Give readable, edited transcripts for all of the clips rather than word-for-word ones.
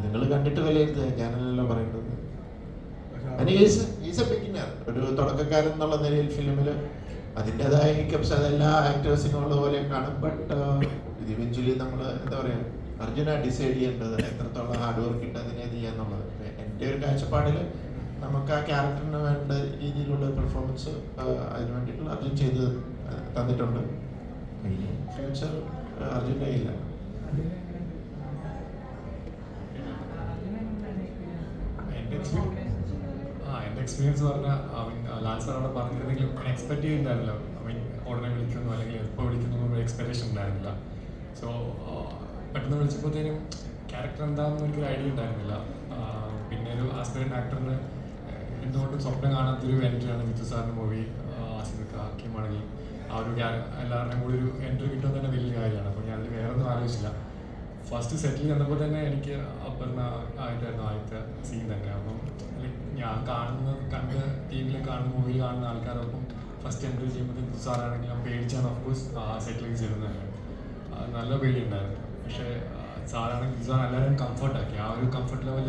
നിങ്ങൾ കണ്ടിട്ട് വിലയിരുത്തുക, ഞാനല്ലല്ലോ പറയേണ്ടത്. ഒരു തുടക്കക്കാരൻ എന്നുള്ള നിലയിൽ ഫിലിമിൽ അതിൻ്റെതായ ഹിക്കപ്സ് അതെല്ലാ ആക്ടേഴ്സിനും ഉള്ള പോലെ കാണും. ബട്ട് ഇത് ഇവഞ്ച്വലി നമ്മൾ എന്താ പറയുക, അർജുന ഡിസൈഡ് ചെയ്യേണ്ടത് എത്രത്തോളം ഹാർഡ് വർക്ക് ഇട്ട് അതിനെ ചെയ്യാന്നുള്ളത്. എൻ്റെ ഒരു കാഴ്ചപ്പാടിൽ നമുക്ക് ആ ക്യാരക്ടറിന് വേണ്ട രീതിയിലുള്ള പെർഫോമൻസ് അതിന് വേണ്ടിയിട്ടുള്ള അർജുൻ ചെയ്ത് തന്നിട്ടുണ്ട്. ഫ്യൂച്ചർ അർജുൻ്റെ കയ്യില്ല. എൻ്റെ എക്സ്പീരിയൻസ് പറഞ്ഞാൽ ലാൽ സാർ അവിടെ പറഞ്ഞിരുന്നെങ്കിലും ഞാൻ എക്സ്പെക്ട് ചെയ്യുന്നുണ്ടായിരുന്നില്ല. ഉടനെ വിളിക്കുന്നു അല്ലെങ്കിൽ എപ്പോൾ വിളിക്കുന്നു എന്നൊരു എക്സ്പെക്ടേഷൻ ഉണ്ടായിരുന്നില്ല. സോ പെട്ടെന്ന് വിളിച്ചപ്പോഴത്തേനും ക്യാരക്ടർ എന്താണെന്ന് എനിക്കൊരു ഐഡിയ ഉണ്ടായിരുന്നില്ല. പിന്നെ ഒരു ആസ്പിറന്റ് ആക്ടറിന് എന്തുകൊണ്ടും സ്വപ്നം കാണാത്തൊരു എൻട്രിയാണ് മിത്തു സാറിൻ്റെ മൂവി. ആസിഫൊക്കെ ആക്കിയമാണെങ്കിൽ ആ ഒരു എല്ലാവരുടെയും കൂടി ഒരു എൻട്രി കിട്ടുന്നത് തന്നെ വലിയ കാര്യമാണ്. അപ്പോൾ ഞാൻ വേറെ ഒന്നും ആലോചിച്ചില്ല. ഫസ്റ്റ് സെറ്റിൽ ചെന്നപ്പോൾ തന്നെ എനിക്ക് അപ്പറിന് ആയിട്ടായിരുന്നു ആദ്യത്തെ സീൻ തന്നെ. അപ്പം ഞാൻ കണ്ട് ടീമിൽ കാണുന്ന മൂവിയിൽ കാണുന്ന ആൾക്കാരൊപ്പം ഫസ്റ്റ് എൻട്രി ചെയ്യുമ്പോൾ സാറാണെങ്കിൽ ഞാൻ പേടിച്ചാണ് ഓഫ്കോഴ്സ് ആ സെറ്റിലേക്ക് ചെല്ലുന്നത്. നല്ല പേടിയുണ്ടായിരുന്നു. പക്ഷേ സാറാണെങ്കിൽ സാർ എല്ലാവരും കംഫർട്ടാക്കി. ആ ഒരു കംഫർട്ട് ലെവൽ,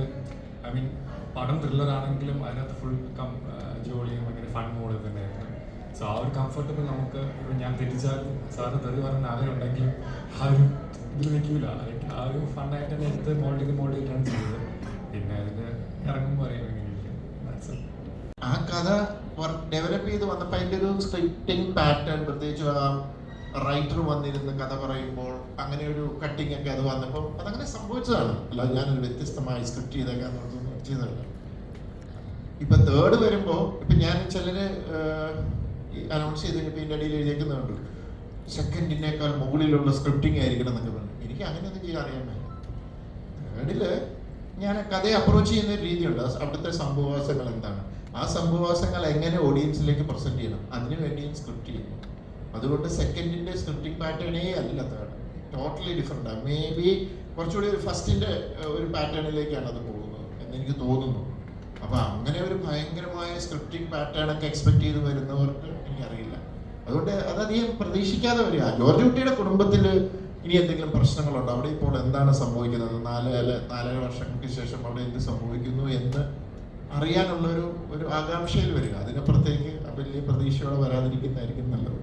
ഐ മീൻ പടം ത്രില്ലറാണെങ്കിലും അതിനകത്ത് ഫുൾ ജോളിയും ഭയങ്കര ഫൺ മോഡ് തന്നെയായിരുന്നു. സോ ആ ഒരു കംഫർട്ടബിൾ നമുക്ക് ഞാൻ തെറ്റിച്ചാലും സാറ് തെറി പറഞ്ഞ ആളുണ്ടെങ്കിലും ആ ഒരു ഇതിൽ നിൽക്കില്ല. ആ ഒരു ഫണ്ണായിട്ട് തന്നെ എടുത്ത് മോൾഡ് ചെയ്തിട്ടാണ് ചെയ്തത്. പിന്നെ അതിൻ്റെ ഇറങ്ങുമ്പോൾ അറിയാം എങ്ങനെയിരിക്കും. ആ കഥ ഡെവലപ്പ് ചെയ്ത് വന്നപ്പോൾ അതിൻ്റെ ഒരു സ്ക്രിപ്റ്റിംഗ് പാറ്റേൺ, പ്രത്യേകിച്ച് ആ റൈറ്റർ വന്നിരുന്ന് കഥ പറയുമ്പോൾ അങ്ങനെ ഒരു കട്ടിങ് ഒക്കെ അത് വന്നപ്പോൾ അതങ്ങനെ സംഭവിച്ചതാണ്. അല്ലാതെ ഞാനൊരു വ്യത്യസ്തമായി സ്ക്രിപ്റ്റ് ചെയ്തേക്കാന്ന് ചെയ്തതല്ല. ഇപ്പം തേർഡ് വരുമ്പോൾ ഇപ്പം ഞാൻ ചിലർ അനൗൺസ് ചെയ്ത് കഴിഞ്ഞപ്പോൾ ഇതിൻ്റെ ഇടയിൽ എഴുതിയേക്കുന്നുണ്ട് സെക്കൻഡിനേക്കാൾ മുകളിലുള്ള സ്ക്രിപ്റ്റിംഗ് ആയിരിക്കണം എന്നൊക്കെ പറഞ്ഞു. എനിക്ക് അങ്ങനെയൊന്നും ചെയ്യാൻ അറിയാൻ മേല. തേർഡിൽ ഞാൻ കഥയെ അപ്രോച്ച് ചെയ്യുന്ന ഒരു രീതിയുണ്ട്. അവിടുത്തെ സംഭവവാസങ്ങൾ എന്താണ്, ആ സംഭവവാസങ്ങൾ എങ്ങനെ ഓഡിയൻസിലേക്ക് പ്രസന്റ് ചെയ്യണം, അതിനു വേണ്ടിയും സ്ക്രിപ്റ്റ് ചെയ്യുന്നു. അതുകൊണ്ട് സെക്കൻഡിൻ്റെ സ്ക്രിപ്റ്റിംഗ് പാറ്റേണേ അല്ല തേർഡ്, ടോട്ടലി ഡിഫറെൻ്റ് ആണ്. മേ ബി കുറച്ചുകൂടി ഒരു ഫസ്റ്റിൻ്റെ ഒരു പാറ്റേണിലേക്കാണ് അത് പോകുന്നത് എന്നെനിക്ക് തോന്നുന്നു. അപ്പോൾ അങ്ങനെ ഒരു ഭയങ്കരമായ സ്ക്രിപ്റ്റിംഗ് പാറ്റേൺ ഒക്കെ എക്സ്പെക്ട് ചെയ്ത് വരുന്നവർക്ക് എനിക്കറിയില്ല. അതുകൊണ്ട് അതധികം പ്രതീക്ഷിക്കാതെ വരിക. ജോർജ് കുട്ടിയുടെ കുടുംബത്തിൽ ഇനി എന്തെങ്കിലും പ്രശ്നങ്ങളുണ്ടോ, അവിടെ ഇപ്പോൾ എന്താണ് സംഭവിക്കുന്നത്, 4.5 വർഷങ്ങൾക്ക് ശേഷം അവിടെ എന്ത് സംഭവിക്കുന്നു എന്ന് അറിയാനുള്ളൊരു ആകാംക്ഷയിൽ വരിക. അതിനപ്പുറത്തേക്ക് വലിയ പ്രതീക്ഷയോടെ വരാതിരിക്കുന്നതായിരിക്കും നല്ലത്.